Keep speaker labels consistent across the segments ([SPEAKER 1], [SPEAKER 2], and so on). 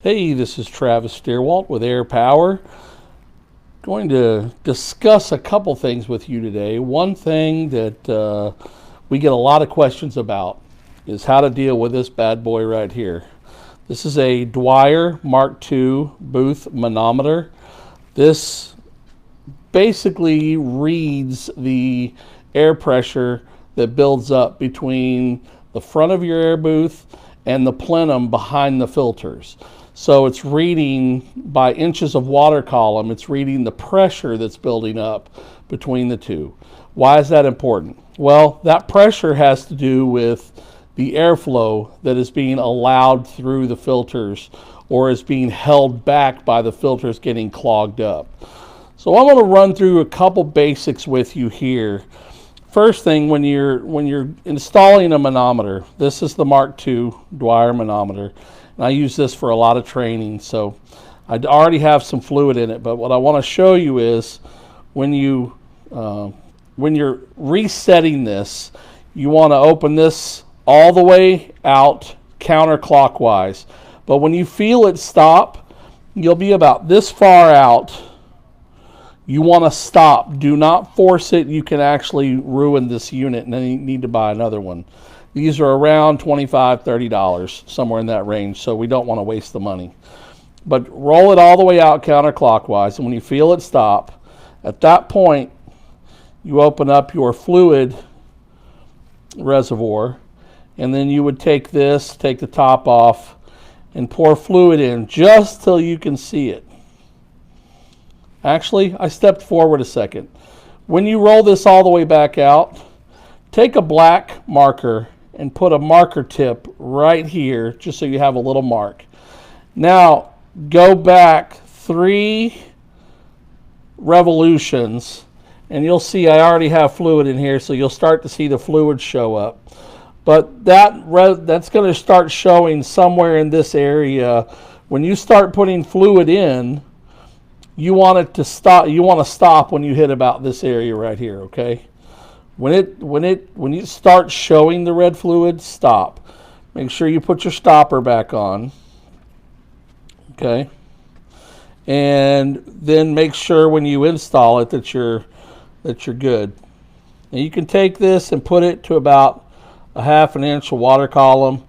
[SPEAKER 1] Hey, this is Travis Stirewalt with Air Power. Going to discuss a couple things with you today. One thing that we get a lot of questions about is how to deal with this bad boy right here. This is a Dwyer Mark II booth manometer. This basically reads the air pressure that builds up between the front of your air booth and the plenum behind the filters. So it's reading by inches of water column, it's reading the pressure that's building up between the two. Why is that important? Well, that pressure has to do with the airflow that is being allowed through the filters or is being held back by the filters getting clogged up. So I'm going to run through a couple basics with you here. First thing, when you're installing a manometer, this is the Mark II Dwyer manometer. And I use this for a lot of training, so I already have some fluid in it. But what I want to show you is when you're resetting this, you want to open this all the way out counterclockwise. But when you feel it stop, you'll be about this far out. You want to stop. Do not force it. You can actually ruin this unit, and then you need to buy another one. These are around $25, $30, somewhere in that range, so we don't want to waste the money. But roll it all the way out counterclockwise, and when you feel it stop, at that point, you open up your fluid reservoir, and then you would take this, take the top off, and pour fluid in just till you can see it. Actually, I stepped forward a second. When you roll this all the way back out, take a black marker and put a marker tip right here just so you have a little mark. Now go back 3 revolutions and you'll see I already have fluid in here, so you'll start to see the fluid show up. But that's going to start showing somewhere in this area. When you start putting fluid in, you want it to stop. You want to stop when you hit about this area right here, okay? When you start showing the red fluid, stop. Make sure you put your stopper back on, okay? And then make sure when you install it that you're good. And you can take this and put it to about a 1/2 inch of water column.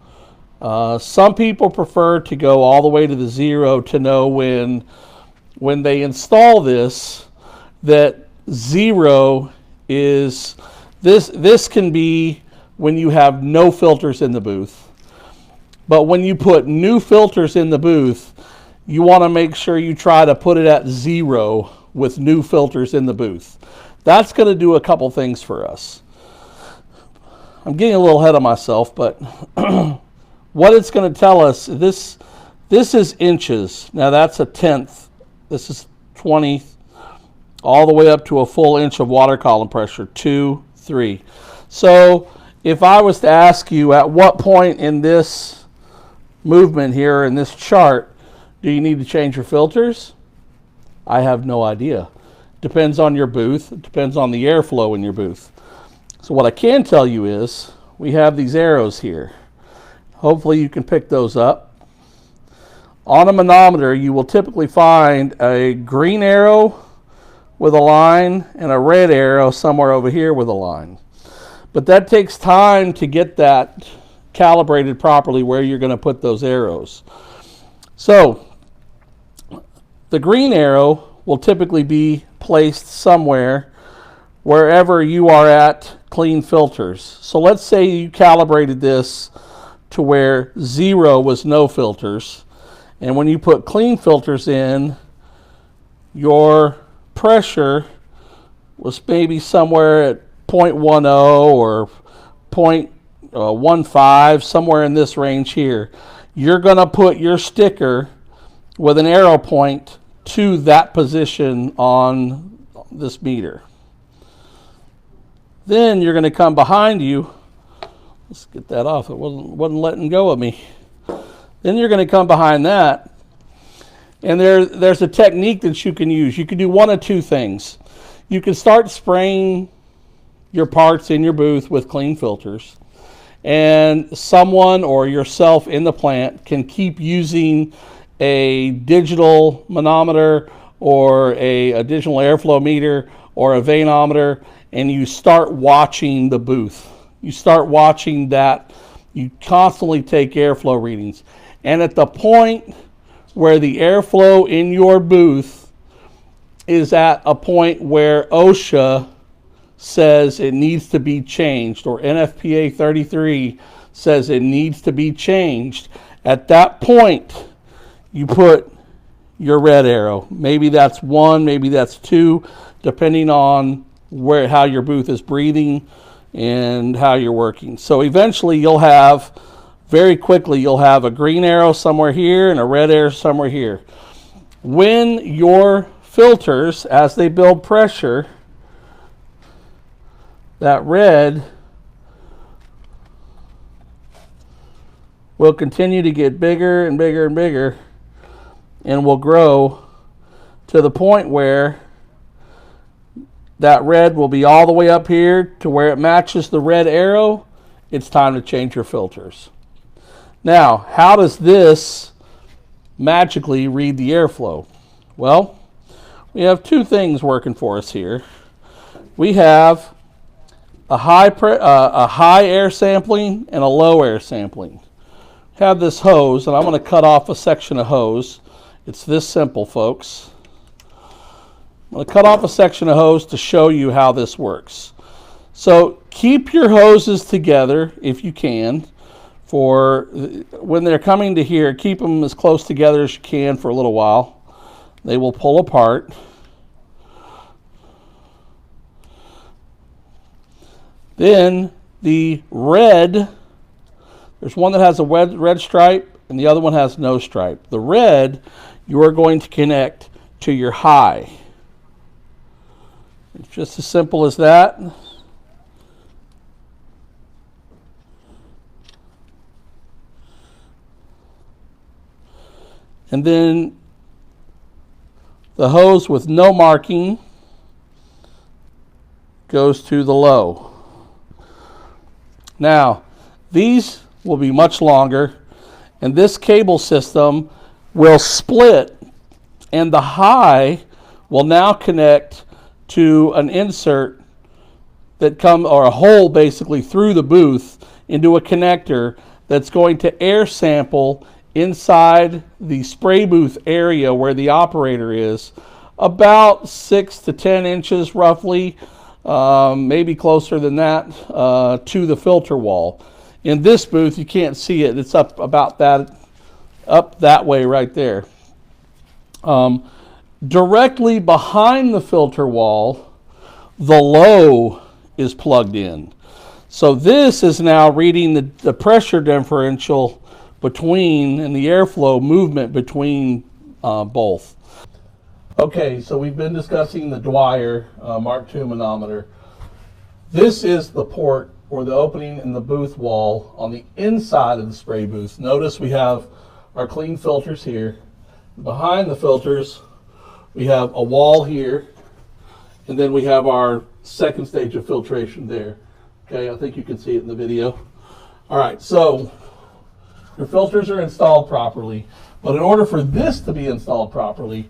[SPEAKER 1] Some people prefer to go all the way to the 0 to know when they install this that 0 is this can be when you have no filters in the booth. But when you put new filters in the booth, you want to make sure you try to put it at 0 with new filters in the booth. That's going to do a couple things for us. I'm getting a little ahead of myself, but what it's going to tell us, this is inches. Now that's a 1/10. This is 20, all the way up to a full inch of water column pressure, 2, 3. So if I was to ask you at what point in this movement here, in this chart, do you need to change your filters? I have no idea. Depends on your booth. It depends on the airflow in your booth. So what I can tell you is we have these arrows here. Hopefully you can pick those up. On a manometer, you will typically find a green arrow with a line and a red arrow somewhere over here with a line. But that takes time to get that calibrated properly where you're going to put those arrows. So the green arrow will typically be placed somewhere wherever you are at clean filters. So let's say you calibrated this to where 0 was no filters. And when you put clean filters in, your pressure was maybe somewhere at 0.10 or 0.15, somewhere in this range here. You're going to put your sticker with an arrow point to that position on this meter. Then you're going to come behind you. Let's get that off. It wasn't letting go of me. Then you're going to come behind that, and there's a technique that you can use. You can do one of two things. You can start spraying your parts in your booth with clean filters, and someone or yourself in the plant can keep using a digital manometer or a digital airflow meter or a vanometer, and you start watching the booth. You start watching that. You constantly take airflow readings. And at the point where the airflow in your booth is at a point where OSHA says it needs to be changed, or NFPA 33 says it needs to be changed, at that point you put your red arrow. Maybe that's 1, maybe that's 2, depending on how your booth is breathing and how you're working. So eventually very quickly you'll have a green arrow somewhere here and a red arrow somewhere here. When your filters, as they build pressure, that red will continue to get bigger and bigger and bigger, and will grow to the point where that red will be all the way up here to where it matches the red arrow. It's time to change your filters. Now, how does this magically read the airflow? Well, we have two things working for us here. We have a high air sampling and a low air sampling. Have this hose, and I'm going to cut off a section of hose. It's this simple, folks. I'm going to cut off a section of hose to show you how this works. So keep your hoses together if you can. For when they're coming to here, keep them as close together as you can for a little while. They will pull apart. Then the red, there's one that has a red stripe and the other one has no stripe. The red, you are going to connect to your high. It's just as simple as that. And then the hose with no marking goes to the low. Now, these will be much longer, and this cable system will split, and the high will now connect to an insert or a hole basically through the booth into a connector that's going to air sample inside the spray booth area where the operator is, about 6 to 10 inches roughly, maybe closer than that, to the filter wall. In this booth, you can't see it. It's up that way right there. Directly behind the filter wall, the low is plugged in. So this is now reading the pressure differential between and the airflow movement between both. Okay, so we've been discussing the Dwyer Mark II manometer. This is the port or the opening in the booth wall on the inside of the spray booth. Notice we have our clean filters here. Behind the filters, we have a wall here, and then we have our second stage of filtration there. Okay, I think you can see it in the video. All right, so your filters are installed properly, but in order for this to be installed properly,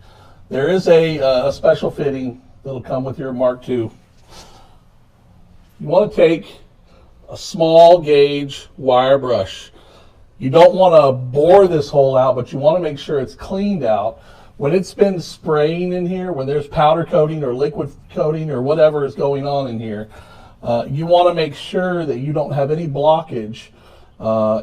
[SPEAKER 1] there is a special fitting that'll come with your Mark II. You want to take a small gauge wire brush. You don't want to bore this hole out, but you want to make sure it's cleaned out. When it's been spraying in here, when there's powder coating or liquid coating or whatever is going on in here, you want to make sure that you don't have any blockage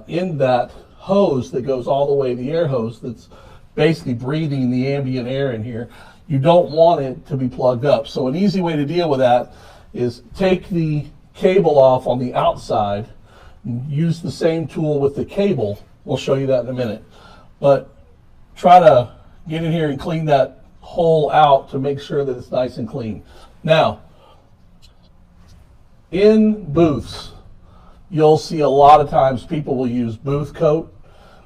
[SPEAKER 1] in that hose that goes all the way, the air hose that's basically breathing the ambient air in here. You don't want it to be plugged up. So an easy way to deal with that is take the cable off on the outside, use the same tool with the cable. We'll show you that in a minute. But try to get in here and clean that hole out to make sure that it's nice and clean. Now, in booths, you'll see a lot of times people will use booth coat,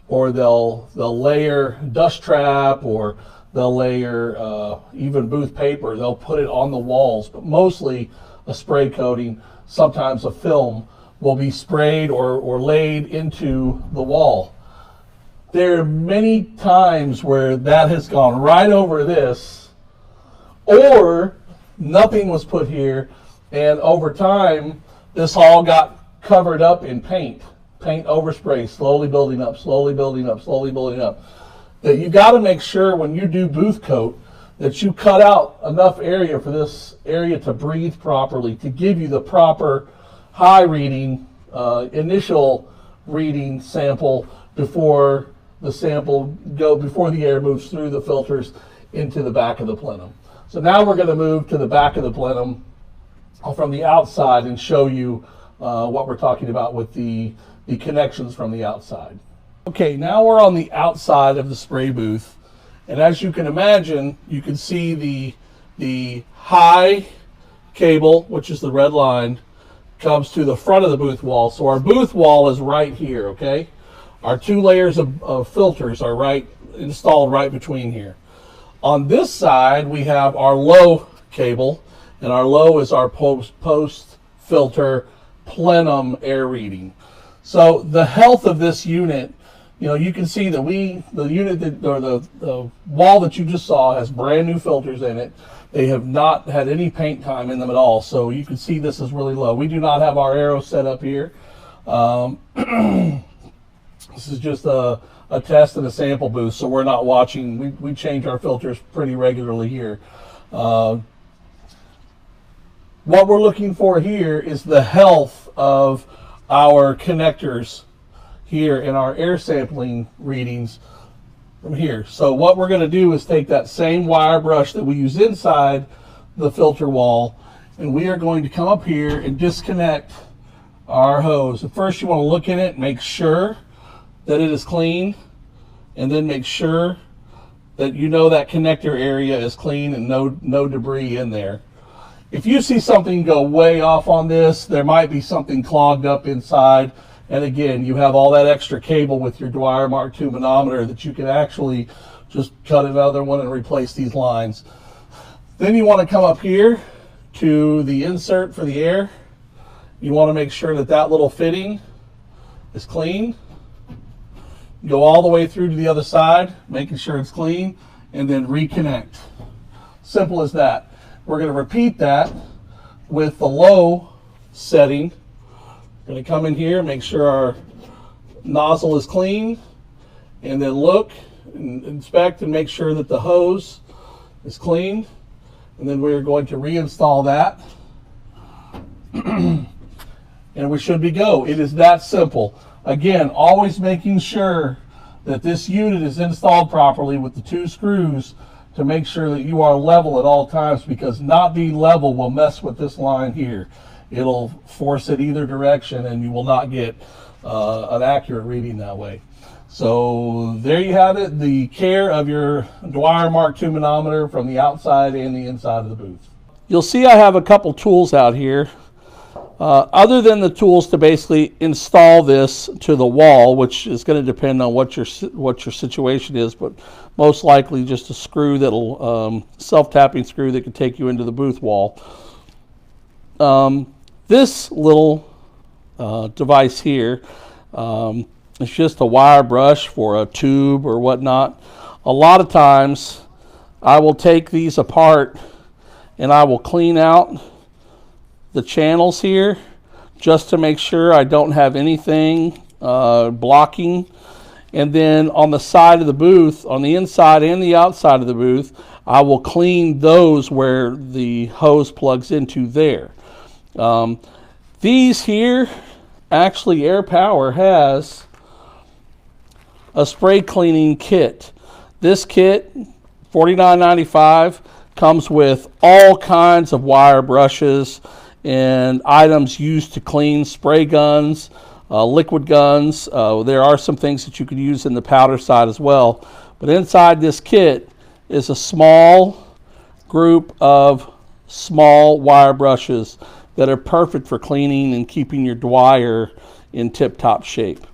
[SPEAKER 1] or they'll layer dust trap, or they'll layer even booth paper. They'll put it on the walls, but mostly a spray coating, sometimes a film, will be sprayed or laid into the wall. there are many times where that has gone right over this, or nothing was put here, and over time, this all got covered up in paint overspray, slowly building up, slowly building up, slowly building up. That you got to make sure when you do booth coat that you cut out enough area for this area to breathe properly, to give you the proper high reading, initial reading sample before the air moves through the filters into the back of the plenum. So now we're going to move to the back of the plenum from the outside and show you what we're talking about with the connections from the outside. Okay, now we're on the outside of the spray booth, and as you can imagine, you can see the high cable, which is the red line, comes to the front of the booth wall. So our booth wall is right here, okay? Our 2 layers of filters are installed right between here. On this side, we have our low cable, and our low is our post filter plenum air reading. So the health of this unit, you can see that the wall that you just saw has brand new filters in it. They have not had any paint time in them at all, so you can see this is really low. We do not have our arrow set up here. This is just a test and a sample booth, so we're not watching. We change our filters pretty regularly here. What we're looking for here is the health of our connectors here in our air sampling readings from here. So what we're going to do is take that same wire brush that we use inside the filter wall, and we are going to come up here and disconnect our hose. At first you want to look in it, make sure that it is clean, and then make sure that that connector area is clean and no debris in there. If you see something go way off on this, there might be something clogged up inside. And again, you have all that extra cable with your Dwyer Mark II manometer that you can actually just cut another one and replace these lines. Then you want to come up here to the insert for the air. You want to make sure that little fitting is clean. Go all the way through to the other side, making sure it's clean, and then reconnect. Simple as that. We're going to repeat that with the low setting. We're going to come in here, make sure our nozzle is clean, and then look and inspect and make sure that the hose is clean. And then we're going to reinstall that. And we should be go. It is that simple. Again, always making sure that this unit is installed properly with the 2 screws to make sure that you are level at all times, because not being level will mess with this line here. It'll force it either direction and you will not get an accurate reading that way. So there you have it, the care of your Dwyer Mark II manometer from the outside and the inside of the booth. You'll see I have a couple tools out here. Other than the tools to basically install this to the wall, which is going to depend on what your situation is, but most likely just a screw that'll self-tapping screw that can take you into the booth wall. This little device here, it's just a wire brush for a tube or whatnot. A lot of times I will take these apart and I will clean out the channels here just to make sure I don't have anything blocking. And then on the side of the booth, on the inside and the outside of the booth, I will clean those where the hose plugs into there. These here, actually Air Power has a spray cleaning kit. This kit, $49.95, comes with all kinds of wire brushes and items used to clean spray guns, liquid guns. There are some things that you could use in the powder side as well. But inside this kit is a small group of small wire brushes that are perfect for cleaning and keeping your Dwyer in tip-top shape.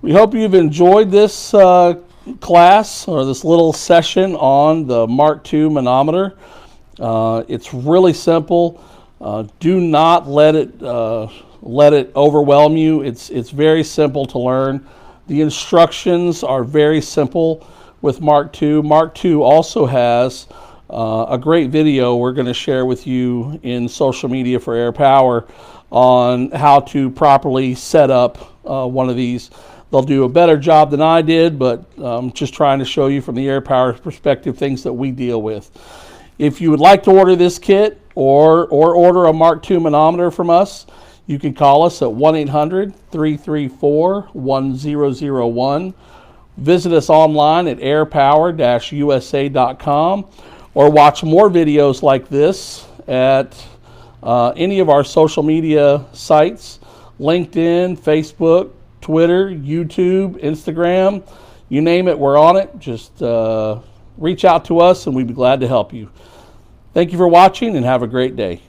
[SPEAKER 1] We hope you've enjoyed this class or this little session on the Mark II manometer. It's really simple. Do not let it overwhelm you. It's very simple to learn. The instructions are very simple with Mark II. Mark II also has a great video we're going to share with you in social media for Air Power on how to properly set up one of these. They'll do a better job than I did, but just trying to show you from the Air Power perspective things that we deal with. If you would like to order this kit or order a Mark II manometer from us, you can call us at 1-800-334-1001. Visit us online at airpower-usa.com, or watch more videos like this at any of our social media sites: LinkedIn, Facebook, Twitter, YouTube, Instagram, you name it, we're on it. Just reach out to us and we'd be glad to help you. Thank you for watching and have a great day.